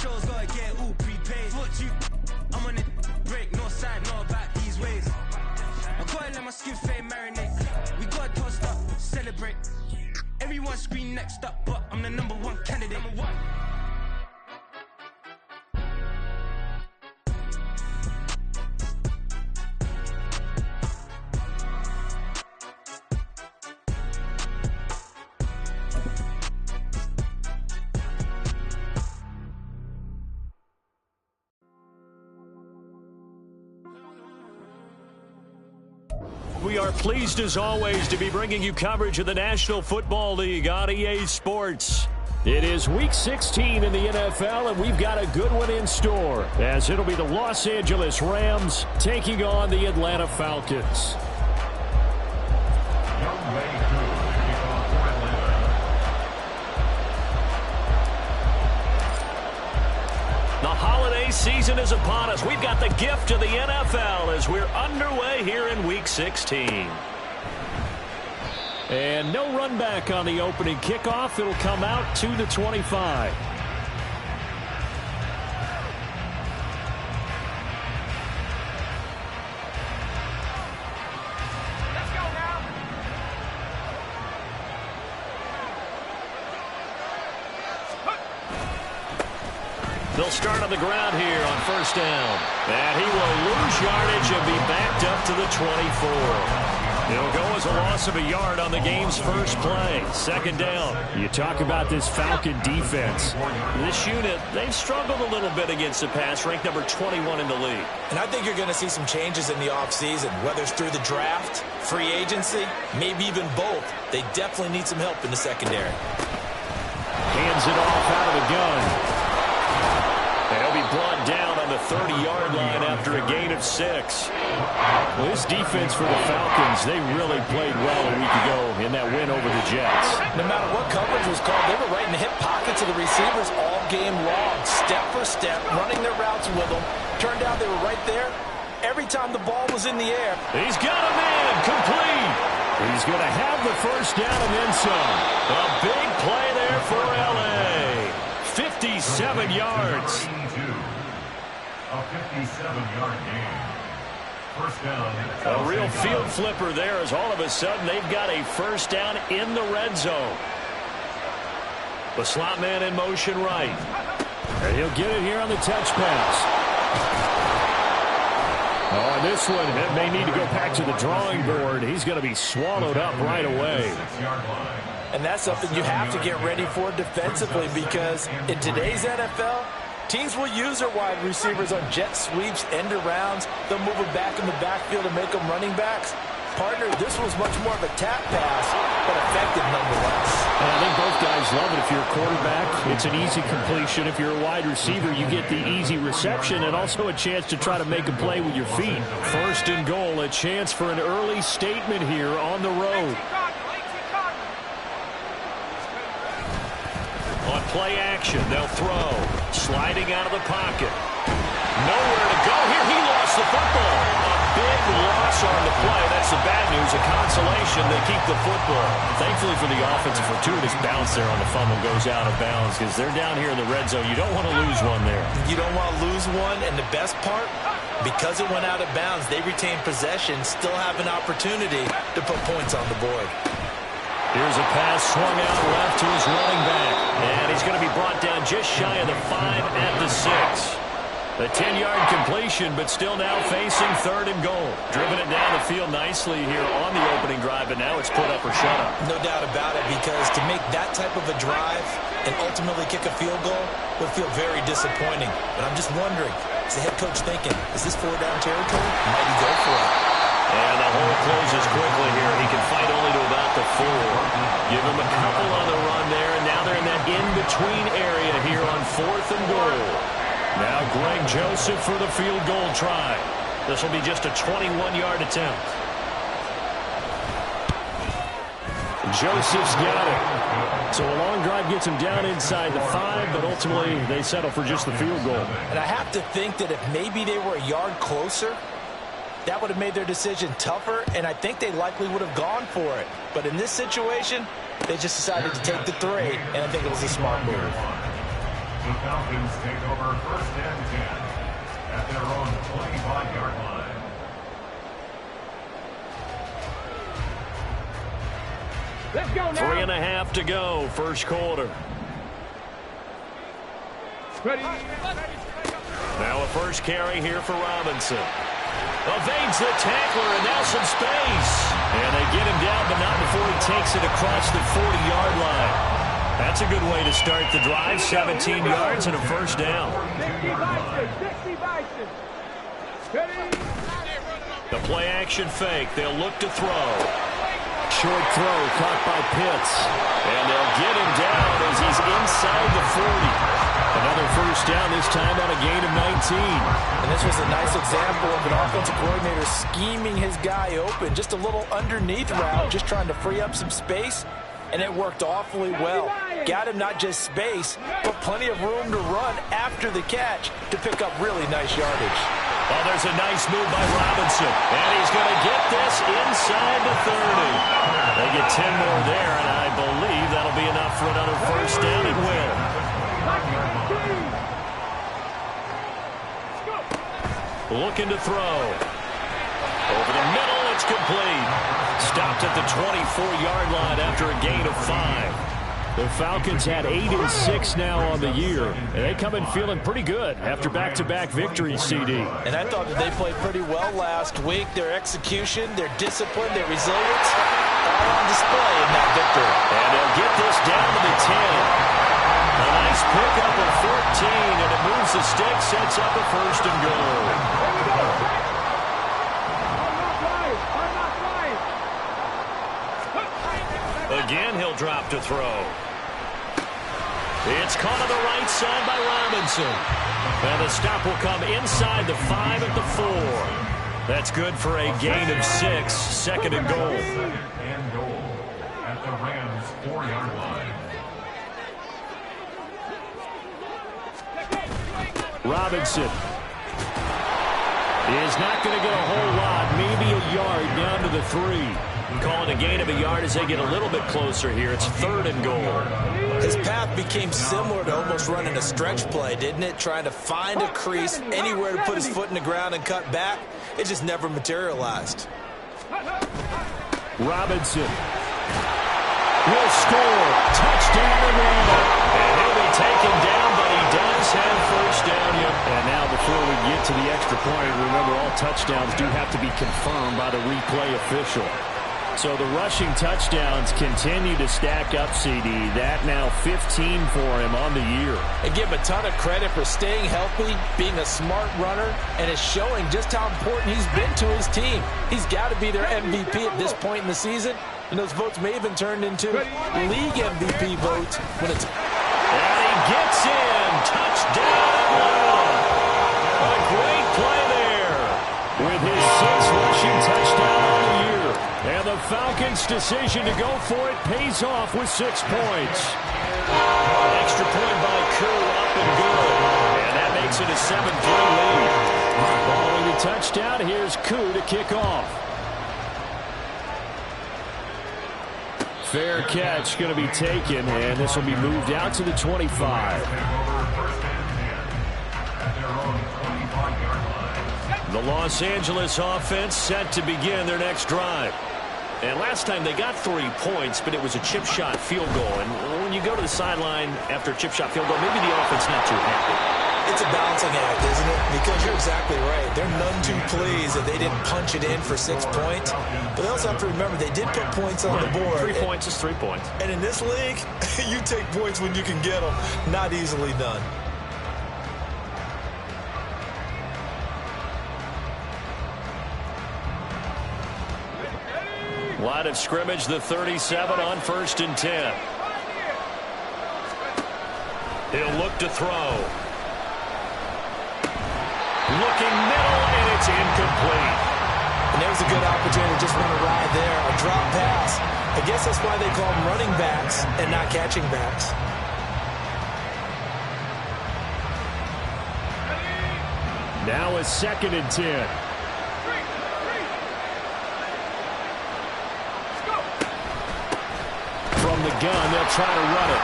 shows, gotta get all prepaid. What you? I'm on it, break, no side, no about these ways. I gotta let my skin fade marinate. We gotta toast up, celebrate. Everyone scream next up, but I'm the #1 candidate. #1. We are pleased as always to be bringing you coverage of the National Football League on EA Sports. It is Week 16 in the NFL, and we've got a good one in store, as it'll be the Los Angeles Rams taking on the Atlanta Falcons. The holiday season is upon us. We've got the gift of the NFL as we're underway here in Week 16. And no run back on the opening kickoff. It'll come out to the 25. They'll start on the ground here on first down. And he will lose yardage and be backed up to the 24. It'll go as a loss of a yard on the game's first play. Second down. You talk about this Falcon defense. This unit, they've struggled a little bit against the pass, ranked number 21 in the league. And I think you're going to see some changes in the offseason, whether it's through the draft, free agency, maybe even both. They definitely need some help in the secondary. Hands it off out of the gun. And he'll be brought down on the 30-yard line after a gain of 6. Well, this defense for the Falcons, they really played well a week ago in that win over the Jets. No matter what coverage was called, they were right in the hip pockets of the receivers all game long, step for step, running their routes with them. Turned out they were right there every time the ball was in the air. He's got a man, complete. He's going to have the first down and then some. A big play there for L.A. 57 yards. A 57-yard gain. First down. A real field flipper there as all of a sudden they've got a first down in the red zone. The slot man in motion right. And he'll get it here on the touch pass. Oh, and this one may need to go back to the drawing board. He's going to be swallowed up right away. And that's something you have to get ready for defensively, because in today's NFL, teams will use their wide receivers on jet sweeps, end arounds. They'll move them back in the backfield and make them running backs. Partner, this was much more of a tap pass, but effective nonetheless. And I think both guys love it. If you're a quarterback, it's an easy completion. If you're a wide receiver, you get the easy reception and also a chance to try to make a play with your feet. First and goal, a chance for an early statement here on the road. On play action, they'll throw. Sliding out of the pocket. Nowhere to go here. He lost the football. A big loss on the play. That's the bad news. A consolation. They keep the football. Thankfully for the offense, a fortuitous bounce there on the fumble goes out of bounds because they're down here in the red zone. You don't want to lose one there. You don't want to lose one, and the best part, because it went out of bounds, they retain possession, still have an opportunity to put points on the board. Here's a pass swung out left to his running back. And he's going to be brought down just shy of the 5 at the 6. A 10-yard completion, but still now facing third and goal. Driven it down the field nicely here on the opening drive, but now it's put up or shut up. No doubt about it, because to make that type of a drive and ultimately kick a field goal would feel very disappointing. But I'm just wondering, is the head coach thinking, is this 4-down territory? Might he go for it? And the hole closes quickly here. He can fight only to about the 4. Give him a couple on the run there, and now they're in that in-between area here on 4th and goal. Now Greg Joseph for the field goal try. This will be just a 21-yard attempt. Joseph's got it. So a long drive gets him down inside the 5, but ultimately they settle for just the field goal. And I have to think that if maybe they were a yard closer, that would have made their decision tougher, and I think they likely would have gone for it. But in this situation, they just decided to take the 3, and I think it was a smart move. The Falcons take over 1st and 10 at their own 25-yard line. Let's go now. 3.5 to go, first quarter. Ready. Now a first carry here for Robinson. Evades the tackler, and now some space. And they get him down, but not before he takes it across the 40-yard line. That's a good way to start the drive. 17 yards and a first down. 60 Bison. Ready. The play action fake. They'll look to throw. Short throw caught by Pitts. And they'll get him down as he's inside the 40. Another first down, this time on a gain of 19. And this was a nice example of an offensive coordinator scheming his guy open. Just a little underneath route, just trying to free up some space. And it worked awfully well. Got him not just space, but plenty of room to run after the catch to pick up really nice yardage. Oh, there's a nice move by Robinson. And he's going to get this inside the 30. They get 10 more there, and I believe that'll be enough for another first down. It will. Looking to throw. Over the middle, it's complete. Stopped at the 24-yard line after a gain of 5. The Falcons had 8 and 6 now on the year, and they come in feeling pretty good after back-to-back victories, CD. And I thought that they played pretty well last week. Their execution, their discipline, their resilience, all on display in that victory. And they'll get this down to the 10. A nice pickup of 14, and it moves the stick, sets up a first and goal. Again, he'll drop to throw. It's caught on the right side by Robinson. And the stop will come inside the 5 at the 4. That's good for a gain of 6, second and goal. Second and goal at the Rams' 4-yard line. Robinson is not going to get a whole lot, maybe a yard down to the 3. Calling a gain of a yard as they get a little bit closer here. It's 3rd and goal. His path became similar to almost running a stretch play, didn't it? Trying to find a crease, anywhere to put his foot in the ground and cut back. It just never materialized. Robinson will score. Touchdown Atlanta. And he'll be taken down, but he does have first down. And now before we get to the extra point, remember all touchdowns do have to be confirmed by the replay official. So the rushing touchdowns continue to stack up, CD. That now 15 for him on the year. And give him a ton of credit for staying healthy, being a smart runner, and it's showing just how important he's been to his team. He's got to be their MVP at this point in the season. And those votes may have been turned into league MVP votes when it's... And he gets in. Touchdown, Atlanta. A great play there with his 6th rushing touchdown on the year. And the Falcons' decision to go for it pays off with 6 points. Extra point by Koo, up and good. And that makes it a 7-3 lead. Following the touchdown, here's Koo to kick off. Fair catch going to be taken, and this will be moved out to the 25. The Los Angeles offense set to begin their next drive. And last time they got 3 points, but it was a chip shot field goal. And when you go to the sideline after a chip shot field goal, maybe the offense not too happy. It's a balancing act, isn't it? Because you're exactly right. They're none too pleased that they didn't punch it in for 6 points. But they also have to remember they did put points on the board. 3 points is 3 points. And in this league, you take points when you can get them. Not easily done. Line of scrimmage, the 37 on 1st and 10. He'll look to throw. Looking middle, and it's incomplete. And there's a good opportunity to just run a ride there. A drop pass. I guess that's why they call them running backs and not catching backs. Now a 2nd and 10. From the gun, they'll try to run it.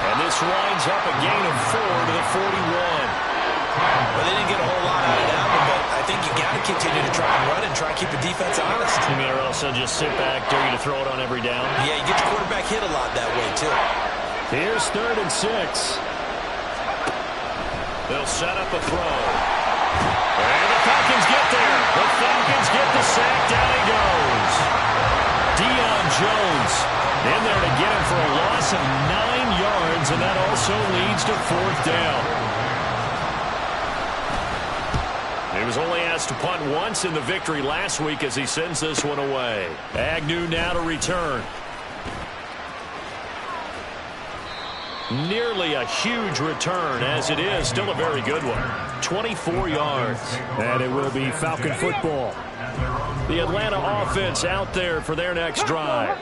And this winds up a gain of 4 to the 41. Well, they didn't get a whole lot out of that one, but I think you got to continue to try and run and try and keep the defense honest. You mean, or else they'll just sit back, dare you to throw it on every down? Yeah, you get your quarterback hit a lot that way, too. Here's 3rd and 6. They'll set up a throw. And the Falcons get there. The Falcons get the sack. Down he goes. Deion Jones in there to get him for a loss of 9 yards, and that also leads to 4th down. He was only asked to punt once in the victory last week as he sends this one away. Agnew now to return. Nearly a huge return, as it is still a very good one. 24 yards. And it will be Falcon football. The Atlanta offense out there for their next drive.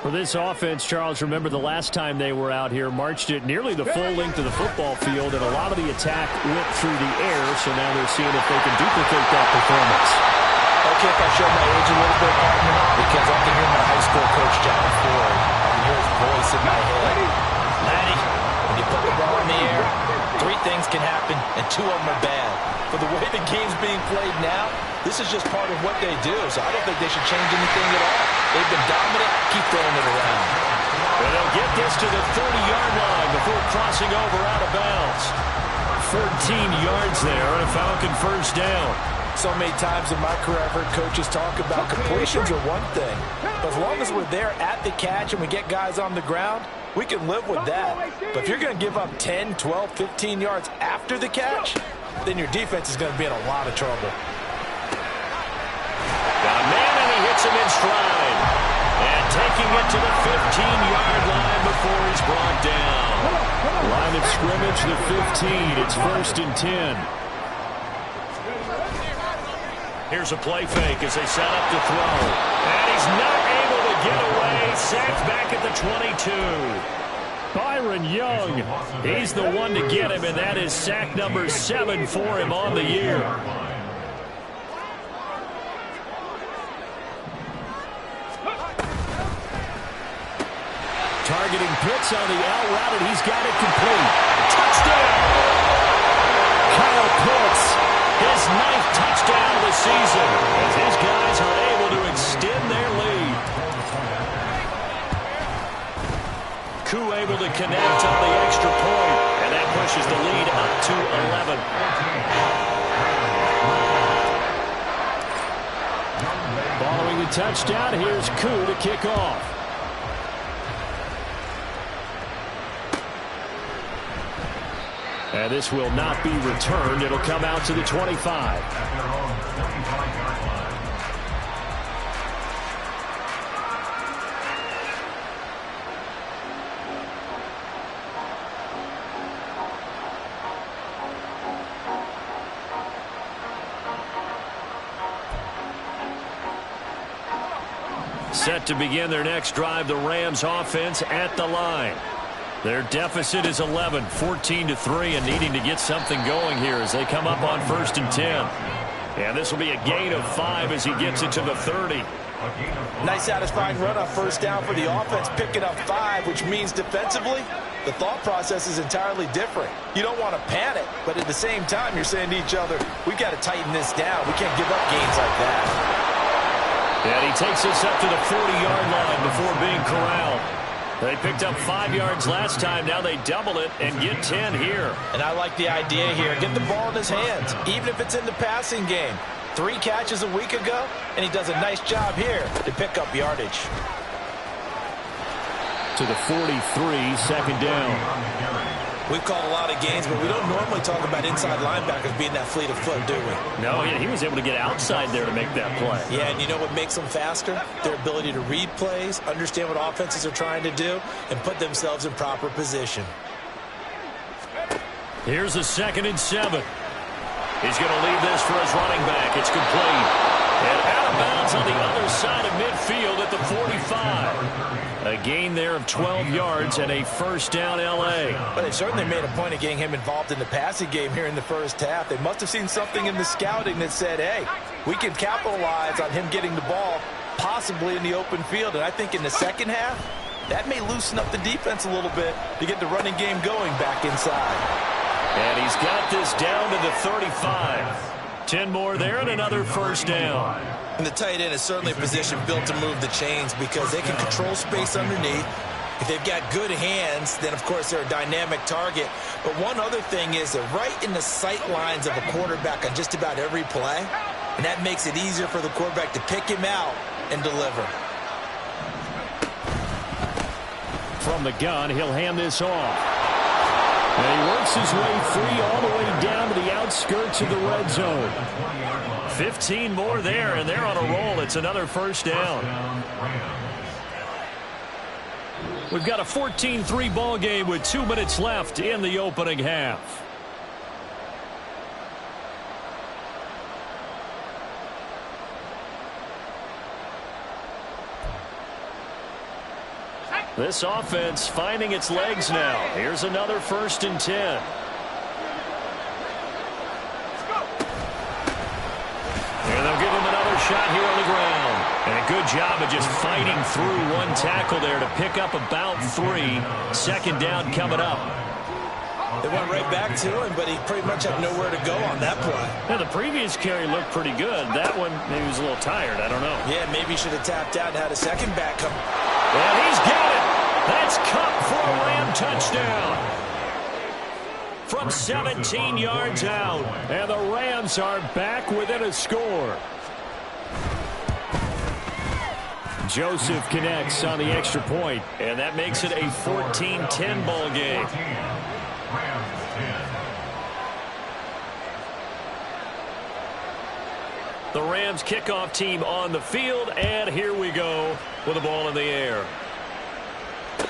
For this offense, Charles, remember the last time they were out here, marched it nearly the full length of the football field, and a lot of the attack went through the air, so now they're seeing if they can duplicate that performance. Okay, if I show my age a little bit, partner, because I can hear my high school coach, John Ford. I can hear his voice in my head. Laddie, when you put the ball in the air, 3 things can happen, and 2 of them are bad. But the way the game's being played now, this is just part of what they do, so I don't think they should change anything at all. They've been dominant. Keep throwing it around. And they'll get this to the 30-yard line before crossing over out of bounds. 14 yards there on a Falcon 1st down. So many times in my career, I've heard coaches talk about completions are one thing. But as long as we're there at the catch and we get guys on the ground, we can live with that. But if you're going to give up 10, 12, 15 yards after the catch, then your defense is going to be in a lot of trouble. Got a man, and he hits him in stride. And taking it to the 15-yard line before he's brought down. Line of scrimmage, the 15. It's 1st and 10. Here's a play fake as they set up to throw. And he's not able to get away. Sacked back at the 22. Byron Young, he's the one to get him, and that is sack number 7 for him on the year. Targeting Pitts on the out route, and he's got it complete. Touchdown! Kyle Pitts, his 9th touchdown of the season, as his guys are able to extend their lead. Koo able to connect on the extra point, and that pushes the lead up to 11. Following the touchdown, here's Koo to kick off. And this will not be returned. It'll come out to the 25. Set to begin their next drive, the Rams offense at the line. Their deficit is 11, 14-3, and needing to get something going here as they come up on 1st and 10. And this will be a gain of 5 as he gets it to the 30. Nice satisfying run on 1st down for the offense, picking up 5, which means defensively, the thought process is entirely different. You don't want to panic, but at the same time, you're saying to each other, we've got to tighten this down. We can't give up gains like that. And he takes this up to the 40-yard line before being corralled. They picked up 5 yards last time. Now they double it and get 10 here. And I like the idea here. Get the ball in his hands, even if it's in the passing game. 3 catches a week ago, and he does a nice job here to pick up yardage. To the 43, 2nd down. We've called a lot of games, but we don't normally talk about inside linebackers being that fleet of foot, do we? No, he was able to get outside there to make that play. Yeah, and you know what makes them faster? Their ability to read plays, understand what offenses are trying to do, and put themselves in proper position. Here's a 2nd and 7. He's going to leave this for his running back. It's complete. And out of bounds on the other side of midfield at the 45. A gain there of 12 yards and a 1st down L.A. But they certainly made a point of getting him involved in the passing game here in the 1st half. They must have seen something in the scouting that said, hey, we can capitalize on him getting the ball possibly in the open field. And I think in the 2nd half, That may loosen up the defense a little bit to get the running game going back inside. And he's got this down to the 35. 10 more there and another first down. And the tight end is certainly a position built to move the chains because they can control space underneath. If they've got good hands, then, of course, they're a dynamic target. But one other thing is they're right in the sight lines of a quarterback on just about every play. And that makes it easier for the quarterback to pick him out and deliver. From the gun, he'll hand this off. And he works his way free all the way down to the outskirts of the red zone. 15 more there, and they're on a roll. It's another first down. We've got a 14-3 ball game with 2 minutes left in the opening half. This offense finding its legs now. Here's another 1st and 10. And they'll give him another shot here on the ground. And a good job of just fighting through one tackle there to pick up about 3. 2nd down coming up. They went right back to him, but he pretty much had nowhere to go on that play. Yeah, the previous carry looked pretty good. That one, maybe he was a little tired. I don't know. Yeah, maybe he should have tapped out and had a second back come. And he's got it. That's Cup for a Ram touchdown. From 17 yards out. And the Rams are back within a score. Joseph connects on the extra point, and that makes it a 14-10 ball game. The Rams kickoff team on the field, and here we go with the ball in the air.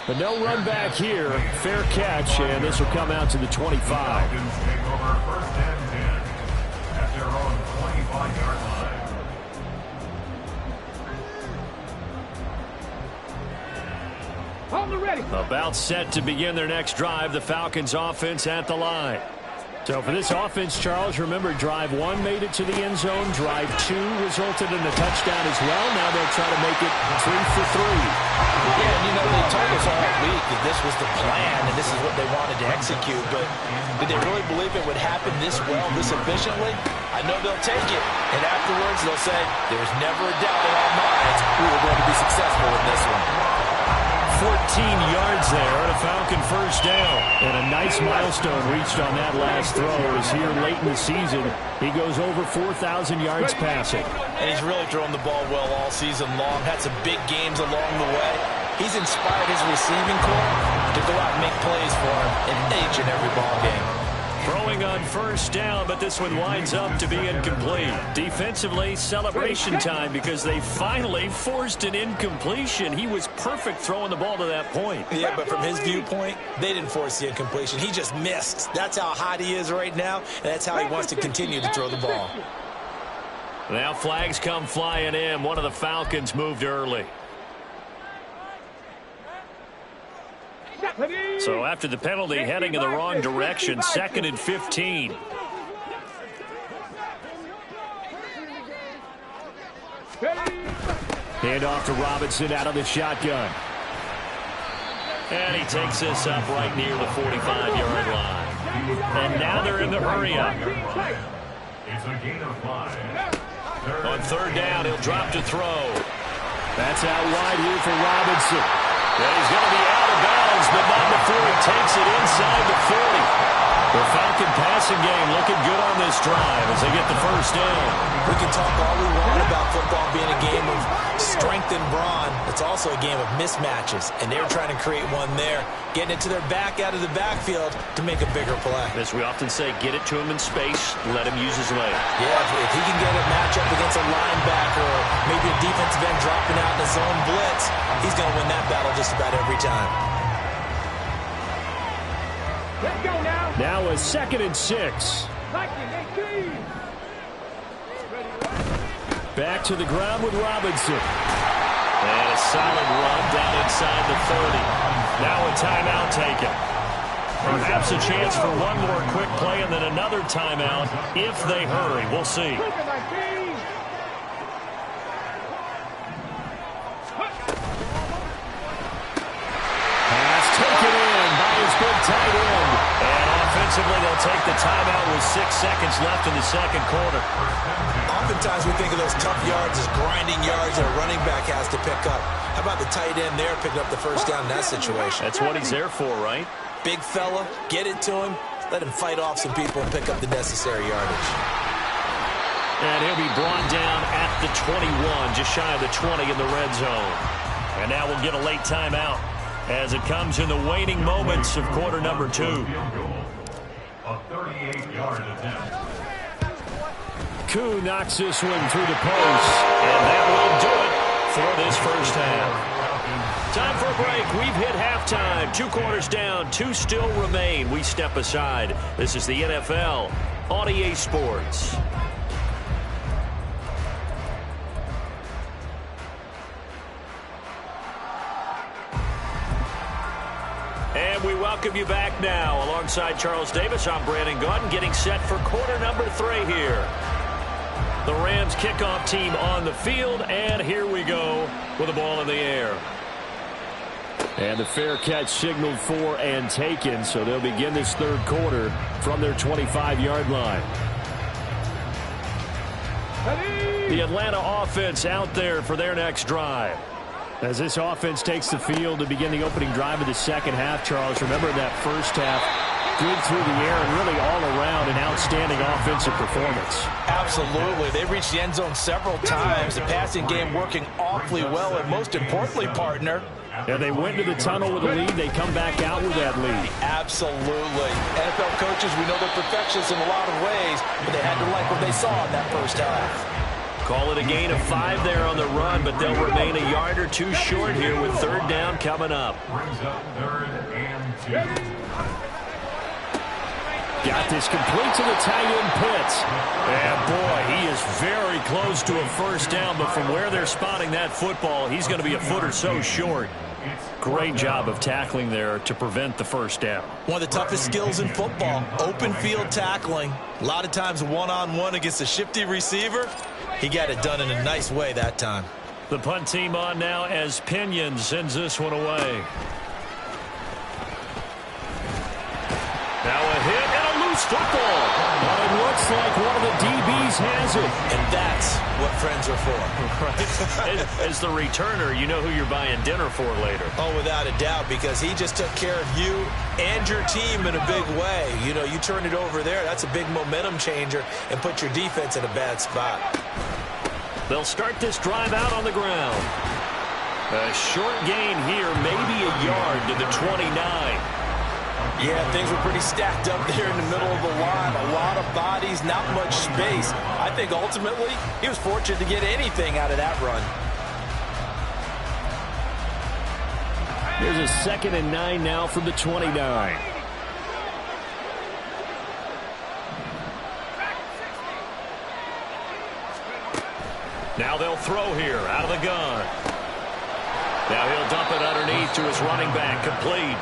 But no run back here. Fair catch, and this will come out to the 25. Falcons take over 1st and 10 at their own 25-yard line. On the ready. About set to begin their next drive. The Falcons offense at the line. So for this offense, Charles, remember drive 1 made it to the end zone. Drive 2 resulted in a touchdown as well. Now they'll try to make it 3 for 3. Yeah, and you know, they told us all week that this was the plan and this is what they wanted to execute. But did they really believe it would happen this well, this efficiently? I know they'll take it. And afterwards, they'll say, there's never a doubt in our minds we were going to be successful in this one. 14 yards there and a Falcon first down. And a nice milestone reached on that last throw as here late in the season he goes over 4,000 yards passing. And he's really thrown the ball well all season long. Had some big games along the way. He's inspired his receiving corps to go out and make plays for him in each and every ball game. Throwing on first down, but this one winds up to be incomplete. Defensively, celebration time because they finally forced an incompletion. He was perfect throwing the ball to that point. Yeah, but from his viewpoint, they didn't force the incompletion. He just missed. That's how hot he is right now, and that's how he wants to continue to throw the ball. Now flags come flying in. One of the Falcons moved early. So after the penalty, heading in the wrong direction, 2nd and 15. Hand off to Robinson out of the shotgun. And he takes this up right near the 45-yard line. And now they're in the hurry-up. It's a gain of 5. On 3rd down, he'll drop to throw. That's out wide here for Robinson. And he's going to be out of bounds, but not before he takes it inside the 40. The Falcon passing game looking good on this drive as they get the first down. We can talk all we want about football being a game of strength and brawn. It's also a game of mismatches, and they were trying to create one there, getting it to their back out of the backfield to make a bigger play. As we often say, get it to him in space, let him use his leg. Yeah, if he can get a matchup against a linebacker or maybe a defensive end dropping out in a zone blitz, he's going to win that battle just about every time. Let's go now. Now a 2nd and 6. Back to the ground with Robinson. And a solid run down inside the 30. Now a timeout taken. Perhaps a chance for one more quick play and then another timeout if they hurry. We'll see. Defensively, they'll take the timeout with 6 seconds left in the second quarter. Oftentimes we think of those tough yards as grinding yards that a running back has to pick up. How about the tight end there picking up the first down in that situation? That's what he's there for, right? Big fella, get it to him, let him fight off some people and pick up the necessary yardage. And he'll be brought down at the 21, just shy of the 20 in the red zone. And now we'll get a late timeout as it comes in the waning moments of quarter number 2. A 38-yard attempt. Koo knocks this one through the post, and that will do it for this first half. Time for a break. We've hit halftime. 2 quarters down, 2 still remain. We step aside. This is the NFL on EA Sports. And we welcome you back now. Alongside Charles Davis, I'm Brandon Gaudin, getting set for quarter number 3 here. The Rams kickoff team on the field, and here we go with the ball in the air. And the fair catch signaled for and taken, so they'll begin this third quarter from their 25-yard line. The Atlanta offense out there for their next drive. As this offense takes the field to begin the opening drive of the second half, Charles, remember that first half, good through the air and really all around an outstanding offensive performance. Absolutely. They reached the end zone several times. The passing game working awfully well, and most importantly, partner, and they went to the tunnel with a lead. They come back out with that lead. Absolutely. NFL coaches, we know they're perfectionists in a lot of ways, but they had to like what they saw in that first half. Call it a gain of 5 there on the run, but they'll remain a yard or 2 short here with third down coming up. Brings up 3rd and 2. Got this complete to the tight end Pitts. And boy, he is very close to a first down, but from where they're spotting that football, he's going to be a foot or so short. Great job of tackling there to prevent the first down. One of the toughest skills in football, open field tackling. A lot of times one-on-one against a shifty receiver. He got it done in a nice way that time. The punt team on now as Pinion sends this one away. Now a hit and a loose football. But it looks like one of the DBs has it. And that's what friends are for. Right. As the returner, you know who you're buying dinner for later. Oh, without a doubt, because he just took care of you and your team in a big way. You know, you turn it over there, that's a big momentum changer and put your defense in a bad spot. They'll start this drive out on the ground. A short gain here, maybe a yard to the 29. Yeah, things were pretty stacked up there in the middle of the line. A lot of bodies, not much space. I think ultimately he was fortunate to get anything out of that run. Here's a 2nd and 9 now from the 29. Now they'll throw here out of the gun. Now he'll dump it underneath to his running back, complete.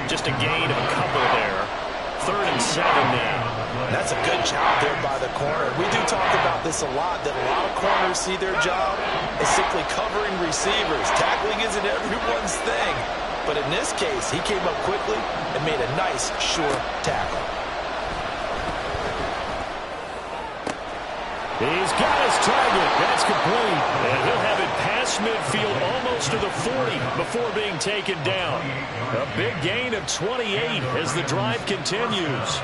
Just a gain of a couple there. 3rd and 7 now. That's a good job there by the corner. We do talk about this a lot, that a lot of corners see their job as simply covering receivers. Tackling isn't everyone's thing. But in this case, he came up quickly and made a nice, sure tackle. He's got his target. That's complete. And he'll have it past midfield almost to the 40 before being taken down. A big gain of 28 as the drive continues.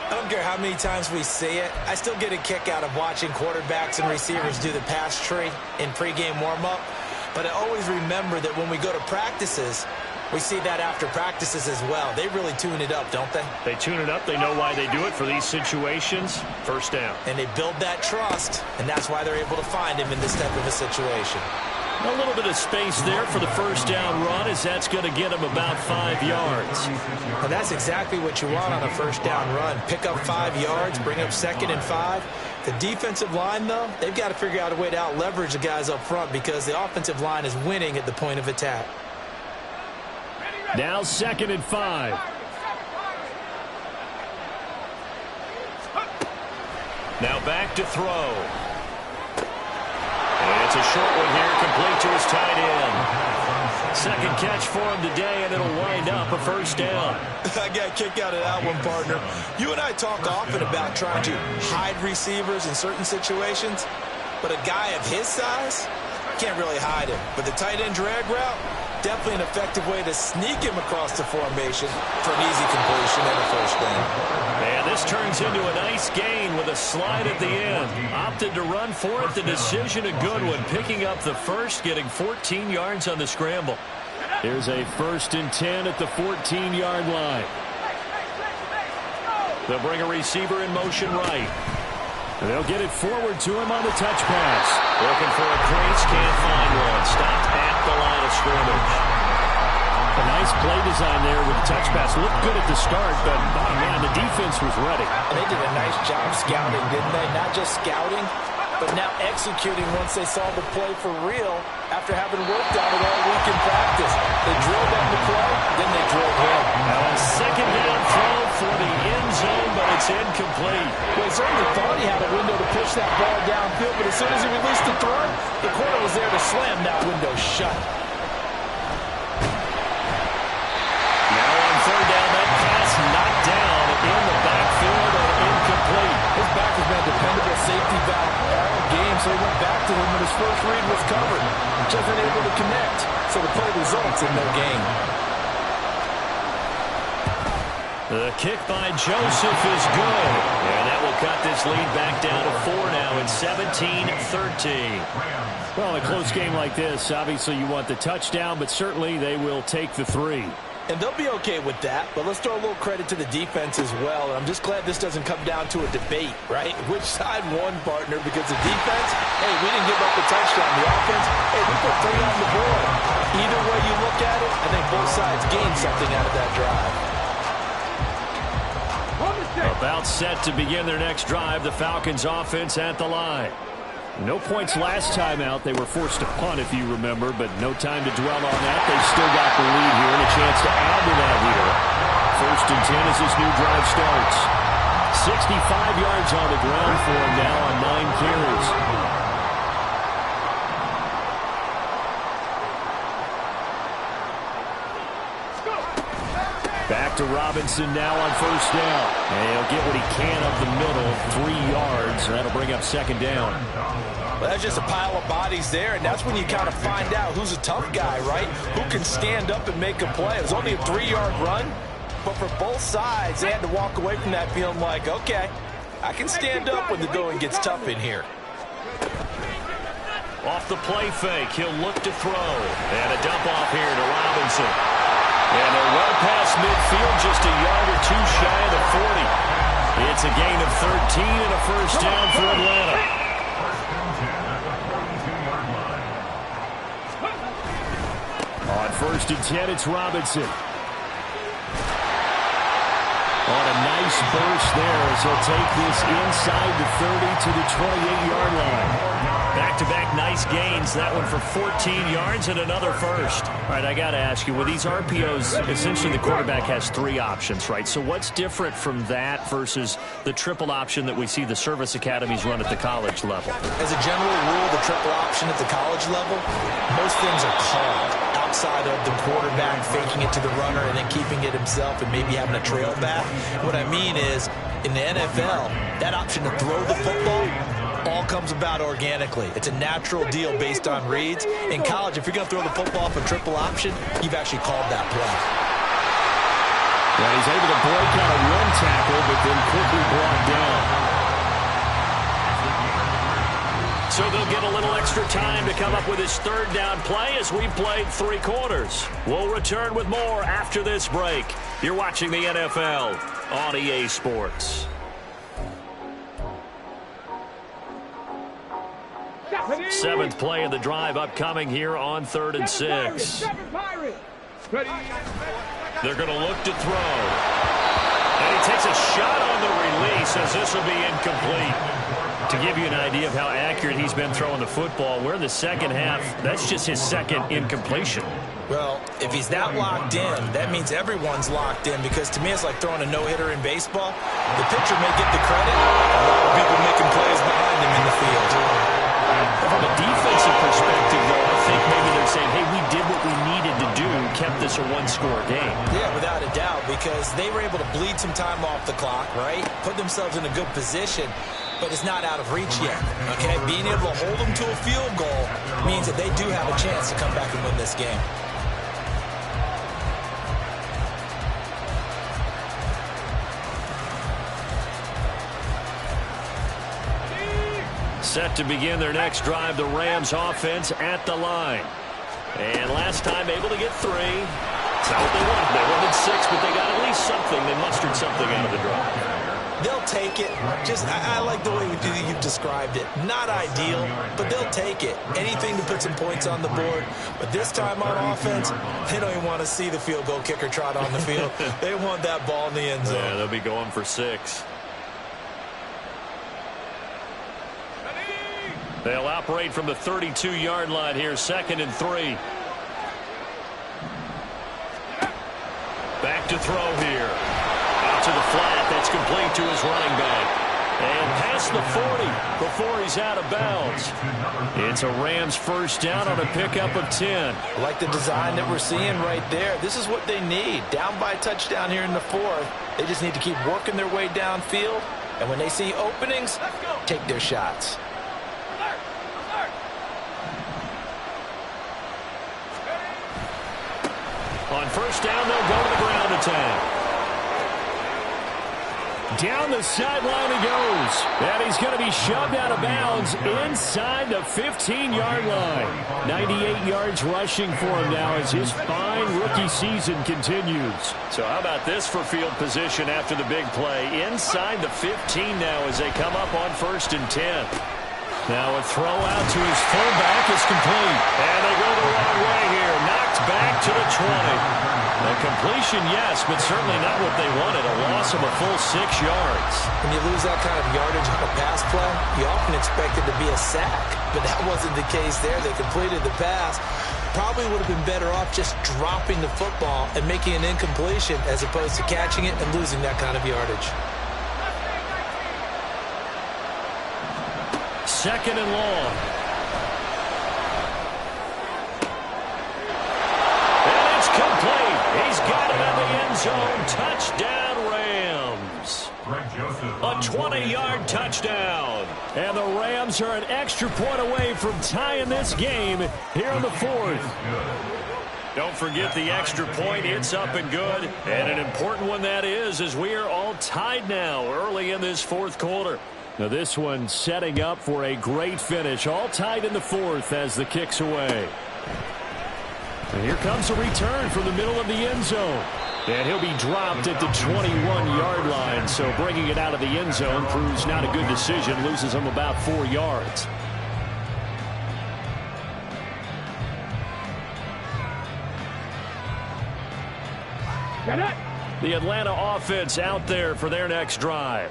I don't care how many times we see it. I still get a kick out of watching quarterbacks and receivers do the pass tree in pregame warm-up. But I always remember that when we go to practices, we see that after practices as well. They really tune it up, don't they? They tune it up. They know why they do it for these situations. First down. And they build that trust, and that's why they're able to find him in this type of a situation. A little bit of space there for the first down run, as that's going to get him about 5 yards. And that's exactly what you want on a first down run. Pick up 5 yards, bring up 2nd and 5. The defensive line, though, they've got to figure out a way to out-leverage the guys up front because the offensive line is winning at the point of attack. Now 2nd and 5. Now back to throw. And it's a short one here, complete to his tight end. Second catch for him today, and it'll wind up a first down. I got a kick out of that one, partner. You and I talk often about trying to hide receivers in certain situations, but a guy of his size can't really hide him. But the tight end drag route, definitely an effective way to sneak him across the formation for an easy completion and a first down. And this turns into a nice gain with a slide at the end. Opted to run for it. The decision a good one. Picking up the first, getting 14 yards on the scramble. Here's a 1st and 10 at the 14-yard line. They'll bring a receiver in motion right. They'll get it forward to him on the touch pass. Looking for a crease, can't find one. Stopped at the line of scrimmage. A nice play design there with the touch pass. Looked good at the start, but bottom line, the defense was ready. They did a nice job scouting, didn't they? Not just scouting, but now executing once they saw the play for real after having worked on it all week in practice. They drilled on the play, then they drilled him. Now a second down throw for the end zone, but it's incomplete. Well, he certainly thought he had a window to push that ball downfield, but as soon as he released the throw, the corner was there to slam that window shut. Now on third down, that pass knocked down in the backfield and incomplete. His back has been a dependable safety valve all game, so he went back to him when his first read was covered. Just unable to connect, so the play results in no gain. The kick by Joseph is good. And that will cut this lead back down to 4 now. It's 17-13. Well, in a close game like this, obviously you want the touchdown, but certainly they will take the 3. And they'll be okay with that, but let's throw a little credit to the defense as well. And I'm just glad this doesn't come down to a debate, right? Which side won, partner? Because the defense, hey, we didn't give up the touchdown. The offense, hey, we put 3 on the board. Either way you look at it, I think both sides gained something out of that drive. About set to begin their next drive, the Falcons offense at the line. No points last time out. They were forced to punt, if you remember, but no time to dwell on that. They still got the lead here and a chance to add to that here. 1st and 10 as this new drive starts. 65 yards on the ground for him now on 9 carries. Back to Robinson now on 1st down. And he'll get what he can up the middle, 3 yards. That'll bring up 2nd down. Well, that's just a pile of bodies there, and that's when you kind of find out who's a tough guy, right? Who can stand up and make a play. It was only a 3-yard run, but for both sides, they had to walk away from that feeling like, okay, I can stand up when the going gets tough in here. Off the play fake, he'll look to throw. And a dump off here to Robinson. And they're well past midfield, just a yard or 2 shy of the 40. It's a gain of 13 and a first down for Atlanta. On 1st and 10, it's Robinson. On a nice burst there as he'll take this inside the 30 to the 28-yard line. Back-to-back nice gains. That one for 14 yards and another first. All right, I got to ask you, with these RPOs, essentially the quarterback has 3 options, right? So what's different from that versus the triple option that we see the service academies run at the college level? As a general rule, the triple option at the college level, most things are called outside of the quarterback faking it to the runner and then keeping it himself and maybe having a trail back. What I mean is, in the NFL, that option to throw the football all comes about organically. It's a natural deal based on reads. In college, if you're going to throw the football off a triple option, you've actually called that play. Yeah, he's able to break out a run tackle, but then quickly brought down. So they'll get a little extra time to come up with his 3rd down play as we've played 3 quarters. We'll return with more after this break. You're watching the NFL on EA Sports. 7th play of the drive upcoming here on 3rd and 6. They're going to look to throw. And he takes a shot on the release as this will be incomplete. To give you an idea of how accurate he's been throwing the football, we're in the second half. That's just his 2nd incompletion. Well, if he's that locked in, that means everyone's locked in, because to me it's like throwing a no-hitter in baseball. The pitcher may get the credit, a lot of people making plays behind him in the field. From a defensive perspective, though, I think maybe they're saying, hey, we did what we needed to this a one-score game. Yeah, without a doubt, because they were able to bleed some time off the clock, right? Put themselves in a good position, but it's not out of reach yet, okay? Being able to hold them to a field goal means that they do have a chance to come back and win this game. Set to begin their next drive, the Rams offense at the line. And last time able to get 3. It's not what they wanted. They wanted 6, but they got at least something. They mustered something out of the drive. They'll take it. I like the way you've described it. Not ideal, but they'll take it. Anything to put some points on the board. But this time on offense, they don't even want to see the field goal kicker trot on the field. They want that ball in the end zone. Yeah, they'll be going for 6. They'll operate from the 32-yard line here, 2nd and 3. Back to throw here. Out to the flat. That's complete to his running back. And past the 40 before he's out of bounds. It's a Rams first down on a pickup of 10. I like the design that we're seeing right there. This is what they need. Down by a touchdown here in the 4th. They just need to keep working their way downfield. And when they see openings, take their shots. On first down, they'll go to the ground attack. Down the sideline he goes. And he's going to be shoved out of bounds inside the 15-yard line. 98 yards rushing for him now as his fine rookie season continues. So how about this for field position after the big play? Inside the 15 now as they come up on 1st and 10. Now a throw out to his fullback is complete. And they go the wrong way here. Knocked back to the 20. A completion, yes, but certainly not what they wanted. A loss of a full 6 yards. When you lose that kind of yardage on a pass play, you often expect it to be a sack. But that wasn't the case there. They completed the pass. Probably would have been better off just dropping the football and making an incompletion as opposed to catching it and losing that kind of yardage. 2nd and long. And it's complete. He's got it in the end zone. Touchdown, Rams. A 20-yard touchdown. And the Rams are an extra point away from tying this game here in the 4th. Don't forget the extra point. It's up and good. And an important one that is, as we are all tied now early in this 4th quarter. Now this one setting up for a great finish. All tied in the 4th as the kick's away. And here comes a return from the middle of the end zone. And he'll be dropped at the 21-yard line. So bringing it out of the end zone proves not a good decision. Loses him about 4 yards. The Atlanta offense out there for their next drive.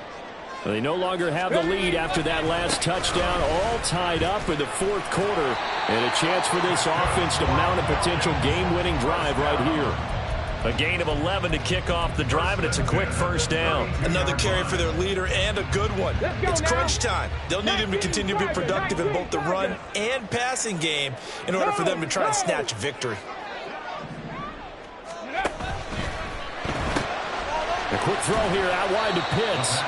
They no longer have the lead after that last touchdown, all tied up in the 4th quarter. And a chance for this offense to mount a potential game-winning drive right here. A gain of 11 to kick off the drive, and it's a quick first down. Another carry for their leader and a good one. It's crunch time. They'll need him to continue to be productive in both the run and passing game in order for them to try and snatch a victory. A quick throw here out wide to Pitts.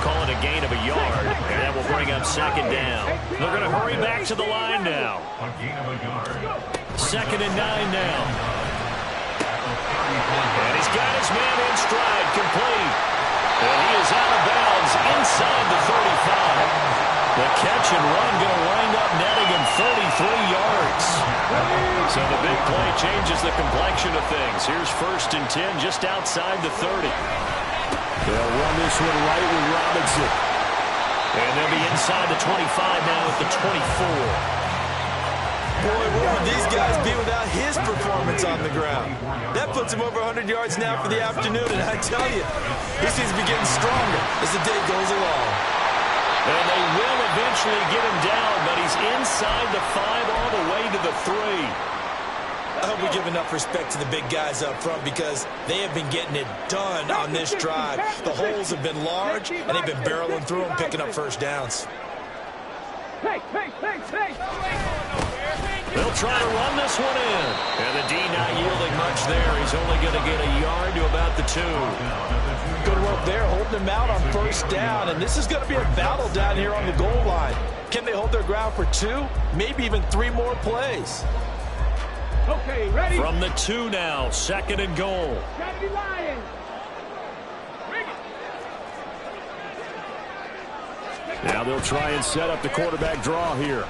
Call it a gain of a yard, and that will bring up 2nd down. They're going to hurry back to the line now. 2nd and 9 now. And he's got his man in stride, complete. And he is out of bounds inside the 35. The catch and run going to wind up netting him 33 yards. So the big play changes the complexion of things. Here's 1st and 10 just outside the 30. They'll run this one right with Robinson. And they'll be inside the 25 now at the 24. Boy, what would these guys be without his performance on the ground? That puts him over 100 yards now for the afternoon, and I tell you, he seems to be getting stronger as the day goes along. And they will eventually get him down, but he's inside the 5 all the way to the 3. I hope we give enough respect to the big guys up front because they have been getting it done on this drive. The holes have been large, and they've been barreling through them, picking up first downs. They'll try to run this one in. And the D not yielding much there. He's only going to get a yard to about the 2. Good work there, holding him out on first down. And this is going to be a battle down here on the goal line. Can they hold their ground for 2, maybe even 3 more plays? Okay, ready? From the 2 now, 2nd and goal. Gotta be lying. Now they'll try and set up the quarterback draw here.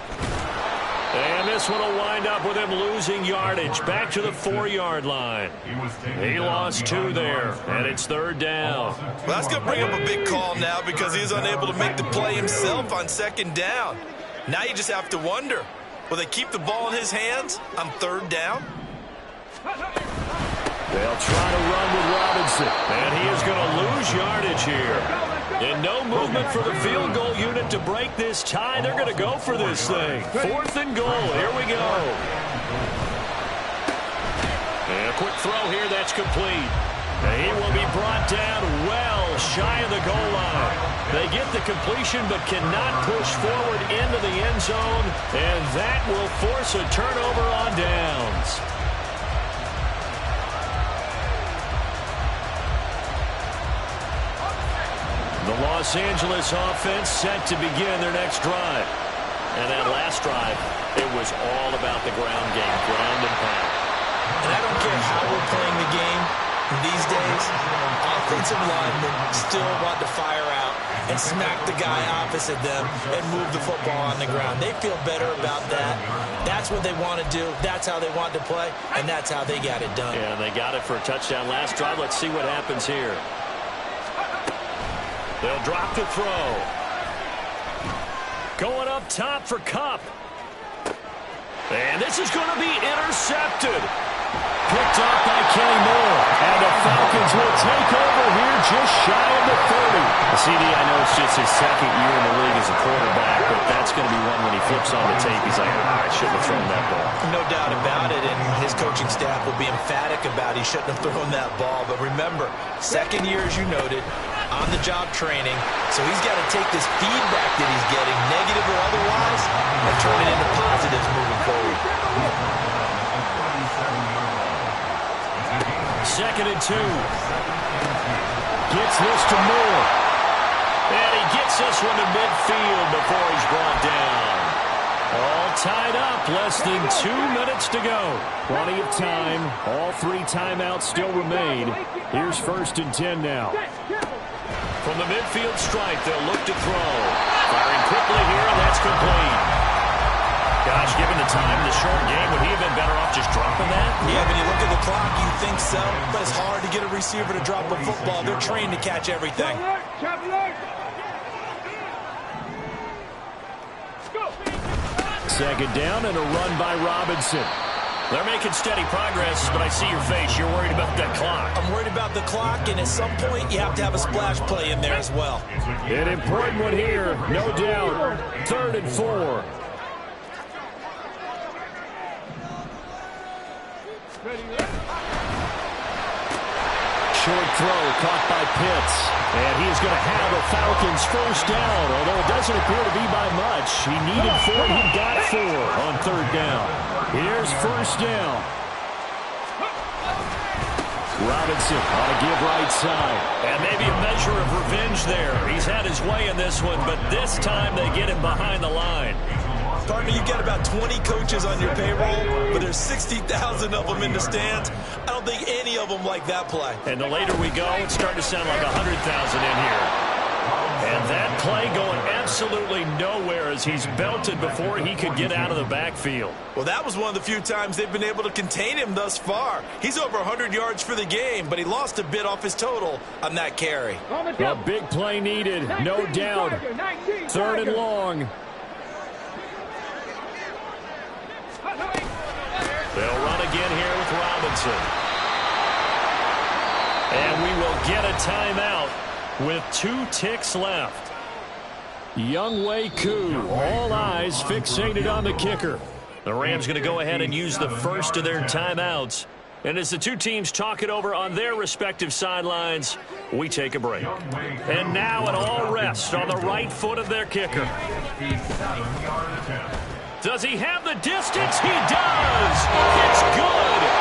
And this one will wind up with him losing yardage. Back to the 4-yard line. He lost 2 there, and it's 3rd down. Well, that's going to bring up a big call now because he's unable to make the play himself on 2nd down. Now you just have to wonder, will they keep the ball in his hands on 3rd down? They'll try to run with Robinson, and he is going to lose yardage here. And no movement for the field goal unit to break this tie. They're going to go for this thing. 4th and goal. Here we go. And a quick throw here. That's complete. And he will be brought down well shy of the goal line. They get the completion but cannot push forward into the end zone. And that will force a turnover on downs. The Los Angeles offense set to begin their next drive. And that last drive, it was all about the ground game, ground and pound. And I don't care how we're playing the game these days, offensive linemen still want to fire out and smack the guy opposite them and move the football on the ground. They feel better about that. That's what they want to do. That's how they want to play, and that's how they got it done. Yeah, they got it for a touchdown last drive. Let's see what happens here. They'll drop the throw. Going up top for Kupp. And this is going to be intercepted. Picked up by Kenny Moore. And the Falcons will take over here just shy of the 30. CD, I know it's just his 2nd year in the league as a quarterback, but that's going to be one when he flips on the tape. He's like, I shouldn't have thrown that ball. No doubt about it, and his coaching staff will be emphatic about he shouldn't have thrown that ball. But remember, 2nd year, as you noted, on-the-job training, so he's got to take this feedback that he's getting, negative or otherwise, and turn it into positives moving forward. 2nd and 2. Gets this to Moore. And he gets this one to midfield before he's brought down. All tied up. Less than 2 minutes to go. Plenty of time. All 3 timeouts still remain. Here's 1st and 10 now. From the midfield stripe, they'll look to throw. Firing quickly here, and that's complete. Gosh, given the time, the short game, would he have been better off just dropping that? Yeah, when you look at the clock, you think so. But it's hard to get a receiver to drop a football. They're trained to catch everything. Second down and a run by Robinson. They're making steady progress, but I see your face. You're worried about that clock. I'm worried about the clock, and at some point, you have to have a splash play in there as well. An important one here, no doubt. 3rd and 4. Short throw caught by Pitts. And he's going to have a Falcons 1st down, although it doesn't appear to be by much. He needed 4, he got 4 on 3rd down. Here's 1st down. Robinson on a give right side. And maybe a measure of revenge there. He's had his way in this one, but this time they get him behind the line. Partner, you got about 20 coaches on your payroll, but there's 60,000 of them in the stands. I don't think any of them like that play. And the later we go, it's starting to sound like 100,000 in here. And that play going absolutely nowhere as he's belted before he could get out of the backfield. Well, that was one of the few times they've been able to contain him thus far. He's over 100 yards for the game, but he lost a bit off his total on that carry. A big play needed, no doubt. 3rd and long. They'll run again here with Robinson. And we will get a timeout with 2 ticks left. Younghoe Koo, all eyes fixated on the kicker. The Rams going to go ahead and use the first of their timeouts And as the two teams talk it over on their respective sidelines, we take a break. And now an all-rest on the right foot of their kicker. Does he have the distance? He does! It's good!